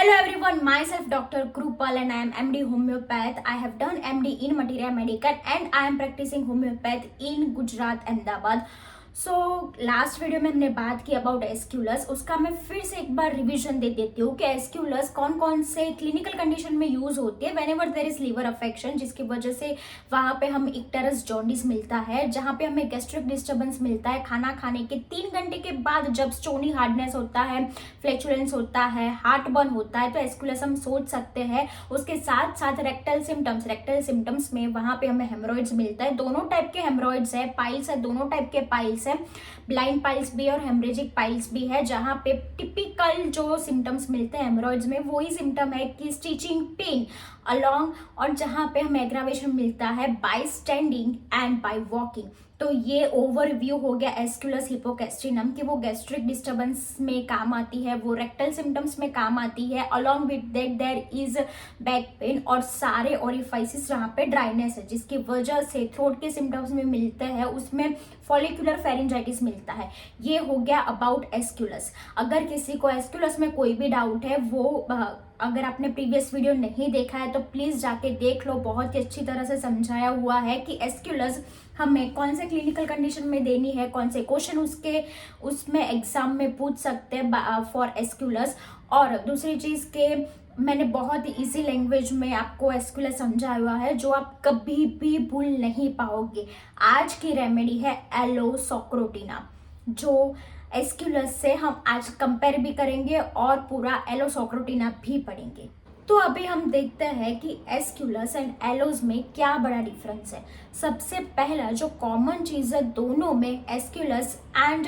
Hello everyone, myself Dr. Krupal and I am MD Homeopath. I have done MD in Materia Medical and I am practicing Homeopath in Gujarat, Ahmedabad. Last video में हमने बात की about एस्क्यूलस, उसका मैं फिर से एक बार revision दे देती हूँ कि एस्क्यूलस कौन कौन से क्लिनिकल कंडीशन में यूज होती है whenever there is liver affection, जिसकी वजह से वहां पे हम इक्टेरस जॉन्डिस मिलता है, जहां पे हमें गैस्ट्रिक डिस्टर्बेंस मिलता है खाना खाने के 3 घंटे के बाद, जब स्टोनी हार्डनेस होता है, फ्लैचुलेंस होता है, हार्ट बर्न होता है, तो एस्क्यूलस हम सोच सकते हैं। उसके साथ साथ रेक्टल सिम्टम्स में वहां पे हमें हेमरॉइड्स मिलता है, दोनों टाइप के हेमरॉइड्स है, पाइल्स है, दोनों टाइप के पाइल्स है, ब्लाइंड पाइल्स भी और हेमरेजिक पाइल्स भी है। जहां पे टिपिकल जो सिम्टम्स मिलते हैं हेमरॉइड्स में वही सिम्टम है कि स्टिचिंग पेन अलोंग, और जहां पे हमें एग्रावेशन मिलता है bye standing and by walking. तो ये ओवरव्यू हो गया एस्क्यूलस हिपोगैस्ट्रिनम कि वो गैस्ट्रिक डिस्टर्बेंस में काम आती है, वो रेक्टल सिम्टम्स में काम आती है, along with that there is back pain और सारे ओरिफाइसिस जहाँ पे ड्राइनेस है, जिसकी वजह से थ्रोट के सिम्टम्स में मिलते हैं, उसमें फॉलिकुलर फेरिंजाइटिस मिलता है। ये हो गया अबाउट एस्क्यूलस। अगर किसी को एस्क्यूलस में कोई भी डाउट है, वो अगर आपने प्रीवियस वीडियो नहीं देखा है तो प्लीज जाके देख लो, बहुत ही अच्छी तरह से समझाया हुआ है कि एस्क्यूलस हमें कौन से क्लिनिकल कंडीशन में देनी है, कौन से क्वेश्चन उसमें एग्जाम में पूछ सकते हैं फॉर एस्क्यूलस। और दूसरी चीज के मैंने बहुत ही इजी लैंग्वेज में आपको एस्क्यूलस समझाया हुआ है, जो आप कभी भी भूल नहीं पाओगे। आज की रेमेडी है एलोसोक्रोटिना, जो एस्क्यूलस से हम आज कंपेयर भी करेंगे और पूरा एलोसोक्रोटिना भी पढ़ेंगे। तो अभी हम देखते हैं कि एस्क्यूलस एंड एलोज में क्या बड़ा डिफरेंस है। सबसे पहला जो कॉमन चीज़ है दोनों में, एस्क्यूलस एंड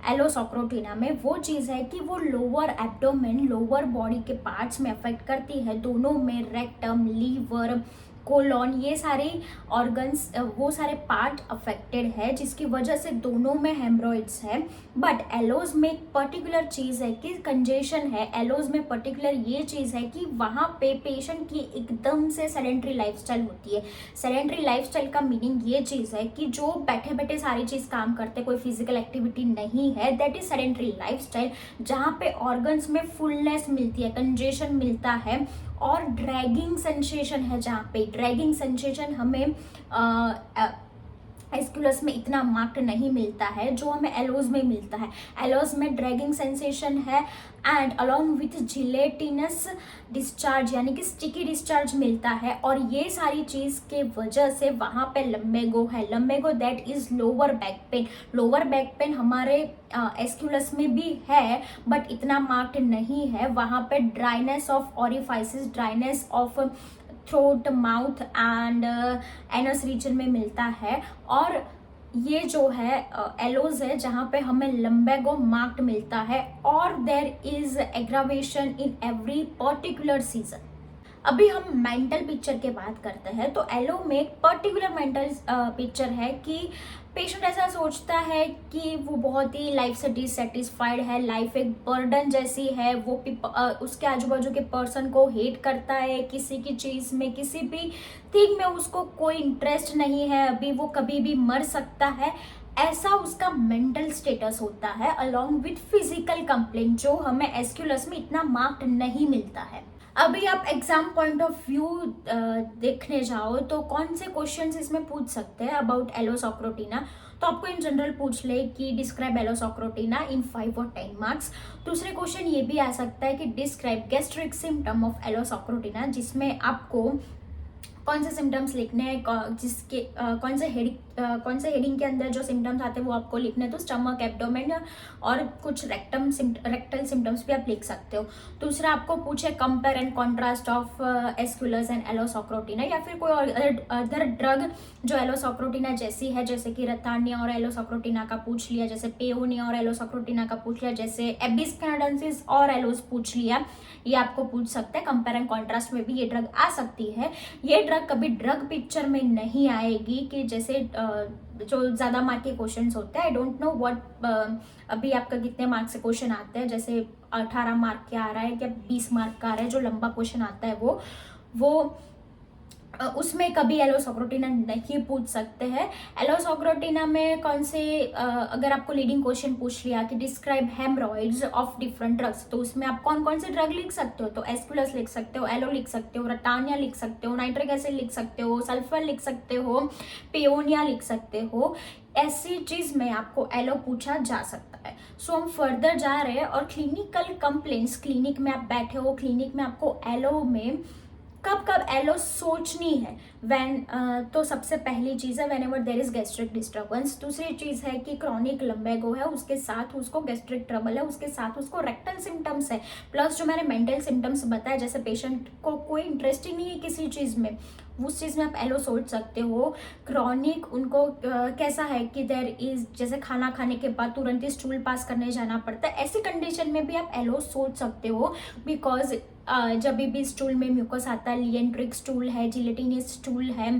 एलोसोक्रोटिना में, वो चीज़ है कि वो लोअर एब्डोमेन, लोअर बॉडी के पार्ट्स में अफेक्ट करती है। दोनों में रेक्टम, लीवर, कोलॉन, ये सारे ऑर्गन्स, वो सारे पार्ट अफेक्टेड है, जिसकी वजह से दोनों में हेमरॉइड्स है। बट एलोज में एक पर्टिकुलर चीज़ है कि कंजेशन है। एलोज में पर्टिकुलर ये चीज़ है कि वहाँ पे पेशेंट की एकदम से सेडेंट्री लाइफस्टाइल होती है। सेडेंट्री लाइफस्टाइल का मीनिंग ये चीज़ है कि जो बैठे बैठे सारी चीज़ काम करते, कोई फिजिकल एक्टिविटी नहीं है, दैट इज सेडेंट्री लाइफस्टाइल, जहाँ पे ऑर्गन्स में फुलनेस मिलती है, कंजेशन मिलता है और ड्रैगिंग सेंसेशन है। जहाँ पे ड्रैगिंग सेंसेशन हमें एस्क्यूलस में इतना मार्क्ड नहीं मिलता है जो हमें एलोज में मिलता है। एलोज में ड्रैगिंग सेंसेशन है and along with gelatinous discharge, यानी कि स्टिकी डिस्चार्ज मिलता है। और ये सारी चीज़ के वजह से वहाँ पे लम्बेगो है। लम्बेगो that is lower back pain. Lower back pain हमारे एस्क्यूलस में भी है बट इतना मार्क्ड नहीं है। वहाँ पे dryness of orifices, dryness of throat, mouth and anus region में मिलता है। और ये जो है एलोज है जहाँ पे हमें लम्बेगो मार्क्ड मिलता है और there is aggravation in every particular season. अभी हम मेंटल पिक्चर के बात करते हैं। तो एलो में एक पर्टिकुलर मेंटल पिक्चर है कि पेशेंट ऐसा सोचता है कि वो बहुत ही लाइफ से डिससेटिस्फाइड है, लाइफ एक बर्डन जैसी है, वो उसके आजू बाजू के पर्सन को हेट करता है, किसी की चीज़ में, किसी भी थिंग में उसको कोई इंटरेस्ट नहीं है, अभी वो कभी भी मर सकता है, ऐसा उसका मेंटल स्टेटस होता है। अलोंग विथ फिजिकल कंप्लेंट जो हमें एस्क्यूलस में इतना मार्क्ड नहीं मिलता है। अभी आप एग्जाम पॉइंट ऑफ व्यू देखने जाओ तो कौन से क्वेश्चंस इसमें पूछ सकते हैं अबाउट एलोसोक्रोटिना। तो आपको इन जनरल पूछ ले कि डिस्क्राइब एलोसोक्रोटिना इन 5 और 10 मार्क्स। दूसरे क्वेश्चन ये भी आ सकता है कि डिस्क्राइब गैस्ट्रिक सिम्टम ऑफ एलोसोक्रोटिना, जिसमें आपको कौन से सिम्टम्स लिखने हैं, जिसके कौन से हेडिंग के अंदर जो सिम्टम्स आते हैं वो आपको लिखने, तो स्टमक, एब्डोमेन और कुछ रेक्टल सिम्टम्स भी आप लिख सकते हो। दूसरा आपको पूछे compare and contrast of Aesculus and Aloe socotrina, या फिर कोई अदर ड्रग जो एलोसोक्रोटिना जैसी है, जैसे कि रतानिया और एलोसोक्रोटिना का पूछ लिया, जैसे पेओनिया और एलोसोक्रोटिना का पूछ लिया, जैसे एबिस कैनाडेंसिस और एलोस पूछ लिया, ये आपको पूछ सकते हैं। कंपेयर एंड कॉन्ट्रास्ट में भी ये ड्रग आ सकती है। ये ड्रग कभी ड्रग पिक्चर में नहीं आएगी कि जैसे जो ज़्यादा मार्क के क्वेश्चंस होते हैं। आई डोंट नो व्हाट अभी आपका कितने मार्क्स से क्वेश्चन आते हैं, जैसे 18 मार्क का आ रहा है या 20 मार्क का आ रहा है, जो लंबा क्वेश्चन आता है वो उसमें कभी एलोसोक्रोटिना नहीं पूछ सकते हैं। एलोसोक्रोटिना में कौन से अगर आपको लीडिंग क्वेश्चन पूछ लिया कि describe haemorrhoids of different drugs, तो उसमें आप कौन कौन से ड्रग लिख सकते हो, तो एस्कुलस लिख सकते हो, एलो लिख सकते हो, रटानिया लिख सकते हो, नाइट्रिक एसिड लिख सकते हो, सल्फर लिख सकते हो, पियोनिया लिख सकते हो। ऐसी चीज में आपको एलो पूछा जा सकता है। सो हम फर्दर जा रहे हैं और क्लिनिकल कंप्लेंट्स, क्लिनिक में आप बैठे हो, क्लिनिक में आपको एलो में कब कब एलो सोचनी है तो सबसे पहली चीज़ है whenever there is gastric disturbance. दूसरी चीज़ है कि क्रॉनिक लंबेगो है, उसके साथ उसको गैस्ट्रिक ट्रबल है, उसके साथ उसको रेक्टल सिम्टम्स है, प्लस जो मैंने मेंटल सिम्टम्स बताया, जैसे पेशेंट को कोई इंटरेस्ट ही नहीं है किसी चीज़ में, उस चीज़ में आप एलो सोच सकते हो। क्रॉनिक उनको कैसा है कि देर इज जैसे खाना खाने के बाद तुरंत ही स्टूल पास करने जाना पड़ता है, ऐसी कंडीशन में भी आप एलो सोच सकते हो। बिकॉज जब भी स्टूल में म्यूकस आता है, लिएंट्रिक स्टूल है, जिलेटिनस स्टूल है,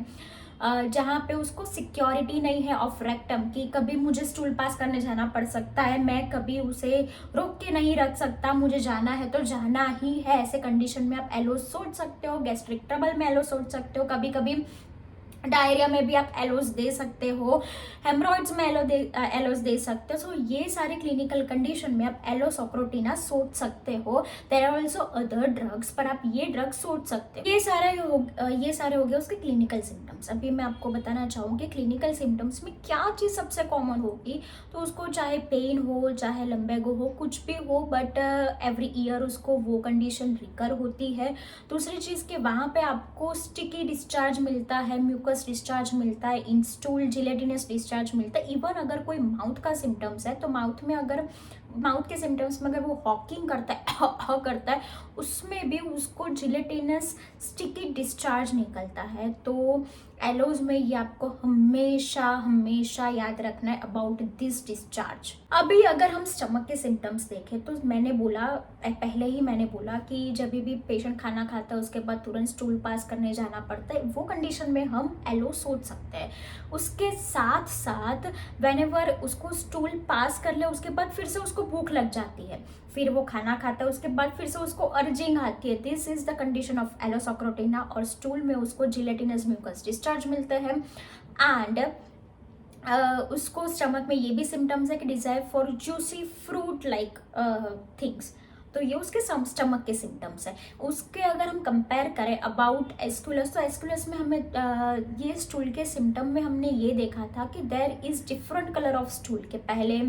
जहाँ पे उसको सिक्योरिटी नहीं है ऑफ रेक्टम कि कभी मुझे स्टूल पास करने जाना पड़ सकता है, मैं कभी उसे रोक के नहीं रख सकता, मुझे जाना है तो जाना ही है, ऐसे कंडीशन में आप एलो सोच सकते हो। गैस्ट्रिक ट्रबल में एलो सोच सकते हो, कभी कभी डायरिया में भी आप एलोस दे सकते हो, हेमरॉइड्स में एलोस दे सकते हो। सो ये सारे क्लिनिकल कंडीशन में आप एलोसोक्रोटिना सोच सकते हो। There are also other drugs, पर आप ये ड्रग सोच सकते हो। ये सारे हो गए उसके क्लिनिकल सिम्टम्स। अभी मैं आपको बताना चाहूँगी क्लिनिकल सिम्टम्स में क्या चीज़ सबसे कॉमन होगी। तो उसको चाहे पेन हो, चाहे लंबेगो हो, कुछ भी हो, बट एवरी ईयर उसको वो कंडीशन रिकर होती है। दूसरी चीज़ कि वहाँ पे आपको स्टिकी डिस्चार्ज मिलता है, म्यूकस डिस्चार्ज मिलता है, इंस्टूल जिलेटिनस डिस्चार्ज मिलता है। इवन अगर कोई माउथ का सिम्टम्स है तो माउथ के सिम्टम्स में अगर वो हॉकिंग करता है करता है, उसमें भी उसको जिलेटिनस स्टिकी डिस्चार्ज निकलता है। तो एलोज में ये आपको हमेशा हमेशा याद रखना है अबाउट दिस डिस्चार्ज। अभी अगर हम स्टमक के सिम्टम्स देखें तो पहले ही मैंने बोला कि जब भी पेशेंट खाना खाता है उसके बाद तुरंत स्टूल पास करने जाना पड़ता है, वो कंडीशन में हम एलो सोच सकते हैं। उसके साथ साथ वेनेवर उसको स्टूल पास कर ले उसके बाद फिर से उसको भूख लग जाती है, फिर वो खाना खाता है, उसके बाद फिर से उसको अर्जिंग आती है, this is the condition of Aloe socotrina. और स्टूल में उसको जिलेटिनस म्यूकस डिस्चार्ज मिलते हैं। एंड उसको स्टमक में ये भी सिम्टम्स है कि desire for juicy fruit like things. तो ये उसके स्टमक के सिम्टम्स है। उसके अगर हम कंपेयर करें अबाउट एस्कुलस, तो एस्कुलस में हमें ये स्टूल के सिम्टम में हमने ये देखा था कि there is different colour of stool के पहले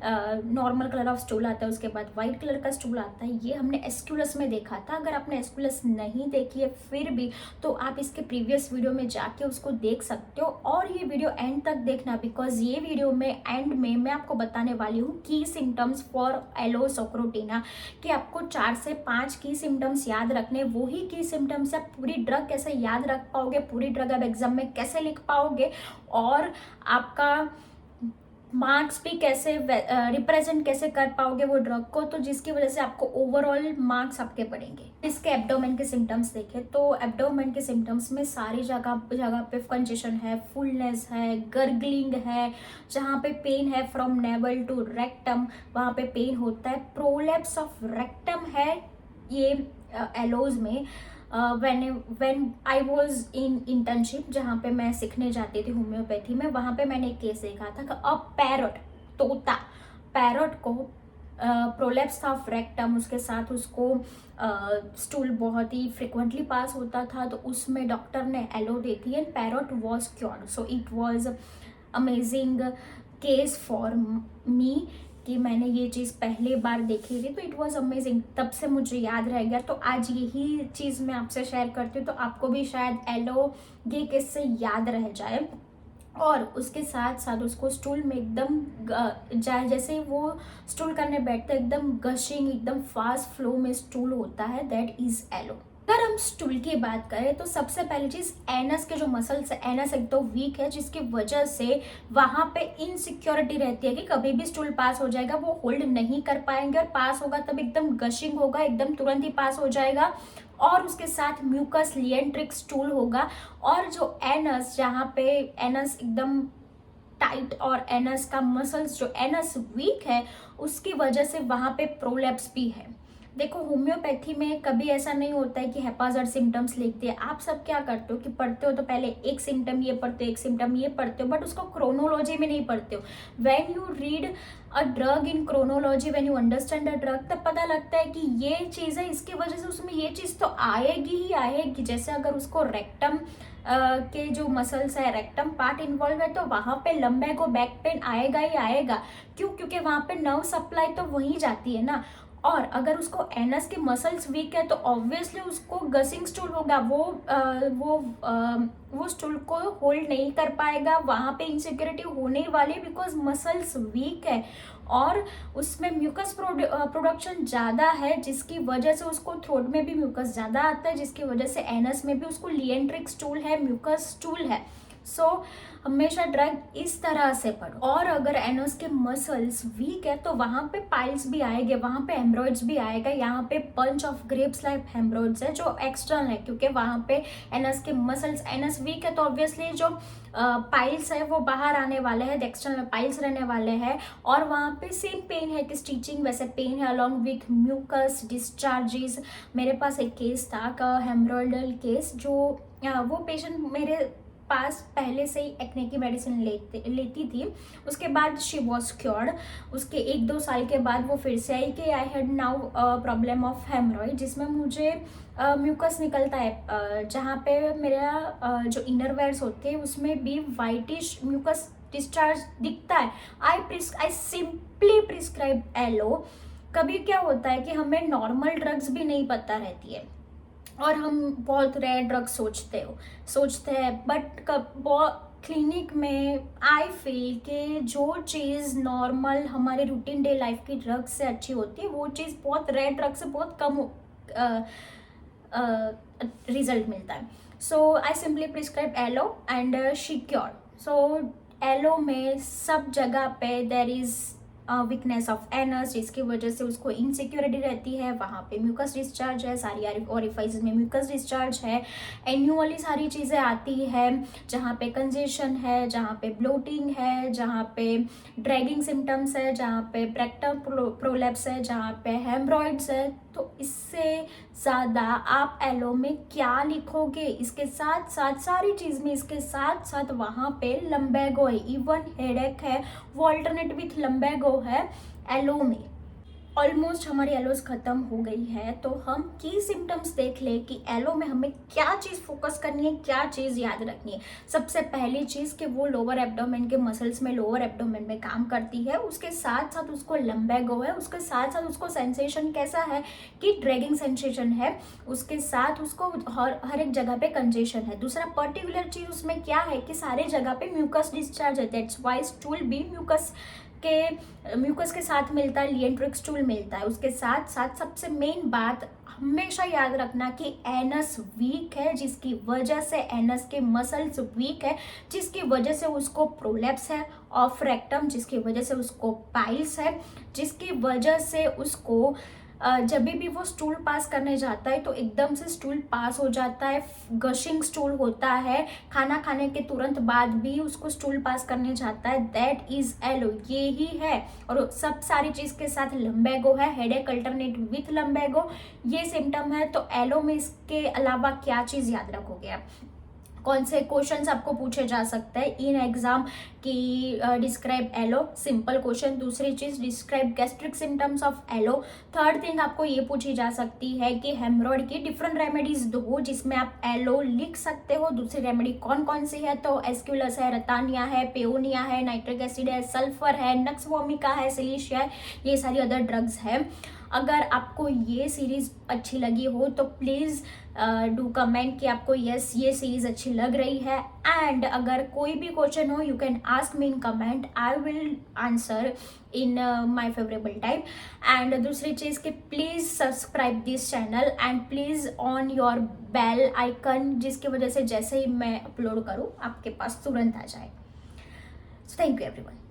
नॉर्मल कलर ऑफ स्टूल आता है, उसके बाद वाइट कलर का स्टूल आता है, ये हमने एस्कुलस में देखा था। अगर आपने एस्कुलस नहीं देखी है फिर भी तो आप इसके प्रीवियस वीडियो में जाके उसको देख सकते हो, और ये वीडियो एंड तक देखना बिकॉज ये वीडियो में एंड में मैं आपको बताने वाली हूँ की सिम्टम्स फॉर एलोसोक्रोटिना, कि आपको 4 से 5 की सिम्टम्स याद रखने। वही की सिम्टम्स आप पूरी ड्रग कैसे याद रख पाओगे, पूरी ड्रग आप एग्जाम में कैसे लिख पाओगे, और आपका मार्क्स भी कैसे रिप्रेजेंट कैसे कर पाओगे वो ड्रग को, तो जिसकी वजह से आपको ओवरऑल मार्क्स आपके बढ़ेंगे। इसके एब्डोमेन के सिम्टम्स देखें तो एब्डोमेन के सिम्टम्स में सारी जगह पे कंजेशन है, फुलनेस है, गर्गलिंग है, जहाँ पे पेन है फ्रॉम नेवल टू रेक्टम वहाँ पे पेन होता है, प्रोलैप्स ऑफ रेक्टम है ये एलोज में। When I was in internship, जहाँ पे मैं सीखने जाती थी होम्योपैथी में, वहाँ पे मैंने एक केस देखा था कि अ पैरट को प्रोलैप्स ऑफ रेक्टम, उसके साथ उसको स्टूल बहुत ही फ्रिक्वेंटली पास होता था, तो उसमें डॉक्टर ने एलो दी थी and parrot was cured. So it was amazing case for me कि मैंने ये चीज़ पहली बार देखी थी, तो इट वॉज अमेजिंग, तब से मुझे याद रह गया। तो आज यही चीज़ मैं आपसे शेयर करती हूँ, तो आपको भी शायद एलो ये किससे याद रह जाए। और उसके साथ साथ उसको स्टूल में एकदम जैसे वो स्टूल करने बैठते एकदम गशिंग, एकदम फास्ट फ्लो में स्टूल होता है, दैट इज एलो। अगर हम स्टूल की बात करें तो सबसे पहली चीज एनस के जो मसल्स है, एनस एक तो वीक है जिसकी वजह से वहां पे इनसिक्योरिटी रहती है कि कभी भी स्टूल पास हो जाएगा, वो होल्ड नहीं कर पाएंगे, और पास होगा तब एकदम गशिंग होगा, एकदम तुरंत ही पास हो जाएगा, और उसके साथ म्यूकस लिएंट्रिक स्टूल होगा। और जो एनस, जहाँ पे एनस एकदम टाइट और एनस का मसल्स जो एनस वीक है उसकी वजह से वहां पे प्रोलैप्स भी है। देखो होम्योपैथी में कभी ऐसा नहीं होता है कि हैप्पीज़र्ड सिम्टम्स लिखते हैं। आप सब क्या करते हो कि पढ़ते हो तो पहले एक सिम्टम ये पढ़ते हो, एक सिम्टम ये पढ़ते हो, बट उसको क्रोनोलॉजी में नहीं पढ़ते हो। When you read a drug in chronology, when you understand a drug, तब पता लगता है कि ये चीज़ है, इसकी वजह से उसमें ये चीज़ तो आएगी ही आएगी। जैसे अगर उसको रेक्टम के जो मसल्स है, रेक्टम पार्ट इन्वॉल्व है, तो वहाँ पे लंबैगो बैक पेन आएगा ही आएगा। क्यों? क्योंकि वहाँ पे नर्व सप्लाई तो वहीं जाती है ना। और अगर उसको एनस के मसल्स वीक है तो ऑब्वियसली उसको गसिंग स्टूल होगा, वो स्टूल को होल्ड नहीं कर पाएगा, वहाँ पे इनसिक्योरिटी होने वाली, बिकॉज मसल्स वीक है और उसमें म्यूकस प्रोडक्शन ज़्यादा है, जिसकी वजह से उसको थ्रोट में भी म्यूकस ज़्यादा आता है, जिसकी वजह से एनस में भी उसको लिएंट्रिक स्टूल है, म्यूकस स्टूल है। सो हमेशा ड्रग इस तरह से पढ़ो। और अगर एनस के मसल्स वीक है तो वहाँ पे पाइल्स भी आएंगे, वहाँ पे हेमरॉइड्स भी आएगा। यहाँ पे पंच ऑफ ग्रेप्स लाइक हेमरॉइड्स है जो एक्सटर्नल है, क्योंकि वहाँ पे एनस के मसल्स, एनस वीक है तो ऑब्वियसली जो पाइल्स है वो बाहर आने वाले हैं, एक्सटर्नल पाइल्स रहने वाले हैं। और वहाँ पे सेम पेन है कि स्टिचिंग वैसे पेन है अलॉन्ग विथ म्यूकस डिस्चार्जेस। मेरे पास एक केस था, हेमरॉइडल केस, जो वो पेशेंट मेरे पास पहले से ही एक्ने की मेडिसिन लेती थी। उसके बाद शी वॉज क्योर्ड। उसके 1-2 साल के बाद वो फिर से आई कि I had now problem of haemorrhoid, जिसमें मुझे म्यूकस निकलता है, जहाँ पे मेरा जो इनर वेयर्स होते हैं उसमें भी वाइटिश म्यूकस डिस्चार्ज दिखता है। I simply prescribe aloe. कभी क्या होता है कि हमें नॉर्मल ड्रग्स भी नहीं पता रहती है और हम बहुत रेयर ड्रग्स सोचते हैं, बट क्लिनिक में आई फील कि जो चीज़ नॉर्मल हमारे रूटीन डे लाइफ की ड्रग्स से अच्छी होती है, वो चीज़ बहुत रेयर ड्रग से बहुत कम रिजल्ट मिलता है। So I simply prescribe Aloe and she cured. So Aloe में सब जगह पे there is weakness of anus, जिसकी वजह से उसको इनसिक्योरिटी रहती है, वहाँ पे म्यूकस डिस्चार्ज है, सारी ओरिफाइस में म्यूकस डिस्चार्ज है, एन्युअली सारी चीज़ें आती है, जहाँ पे कंजेशन है, जहाँ पे ब्लोटिंग है, जहाँ पे ड्रैगिंग सिम्टम्स है, जहाँ पे ब्रेक्टम प्रोलैप्स है, जहाँ पे हेमरॉइड्स है। तो इससे ज़्यादा आप एलो में क्या लिखोगे? इसके साथ साथ सारी चीज़ में इसके साथ साथ वहाँ पे लंबैगो है, इवन हेडेक है वो अल्टरनेट विथ लंबैगो है एलो में। ऑलमोस्ट हमारी एलोज खत्म हो गई है, तो हम की सिम्टम्स देख ले कि एलो में हमें क्या चीज़ फोकस करनी है, क्या चीज़ याद रखनी है। सबसे पहली चीज़ कि वो लोअर एब्डोमेन के मसल्स में, लोअर एब्डोमेन में काम करती है, उसके साथ साथ उसको लंबैगो है, उसके साथ साथ उसको सेंसेशन कैसा है कि ड्रैगिंग सेंसेशन है, उसके साथ उसको हर एक जगह पे कंजेशन है। दूसरा पर्टिकुलर चीज़ उसमें क्या है कि सारे जगह पे म्यूकस डिस्चार्ज है, दैट्स वाई स्टूल भी म्यूकस के साथ मिलता है, लिएंट्रिक स्टूल मिलता है। उसके साथ साथ सबसे मेन बात हमेशा याद रखना कि एनस वीक है, जिसकी वजह से एनस के मसल्स वीक है, जिसकी वजह से उसको प्रोलैप्स है ऑफ रेक्टम, जिसकी वजह से उसको पाइल्स है, जिसकी वजह से उसको जब भी वो स्टूल पास करने जाता है तो एकदम से स्टूल पास हो जाता है, गशिंग स्टूल होता है, खाना खाने के तुरंत बाद भी उसको स्टूल पास करने जाता है, दैट इज एलो। ये ही है। और सब सारी चीज़ के साथ लंबैगो है, हेडेक अल्टरनेट विथ लंबैगो, ये सिम्टम है। तो एलो में इसके अलावा क्या चीज़ याद रखोगे आप? कौन से क्वेश्चंस आपको पूछे जा सकते हैं इन एग्जाम की? Describe aloe, simple question. दूसरी चीज, describe gastric symptoms of aloe. Third thing आपको ये पूछी जा सकती है कि हेमरॉइड की डिफरेंट रेमेडीज दो जिसमें आप एलो लिख सकते हो। दूसरी रेमेडी कौन कौन सी है? तो एस्क्यूलस है, रतानिया है, पेओनिया है, नाइट्रिक एसिड है, सल्फर है, नक्स वोमिका है, सिलिशिया है, ये सारी अदर ड्रग्स है। अगर आपको ये सीरीज़ अच्छी लगी हो तो प्लीज़ डू कमेंट कि आपको यस ये सीरीज़ अच्छी लग रही है। एंड अगर कोई भी क्वेश्चन हो you can ask me in comment, I will answer in my favourable time. And दूसरी चीज़ कि please subscribe this channel and please on your bell icon, जिसकी वजह से जैसे ही मैं अपलोड करूँ आपके पास तुरंत आ जाए। So thank you everyone.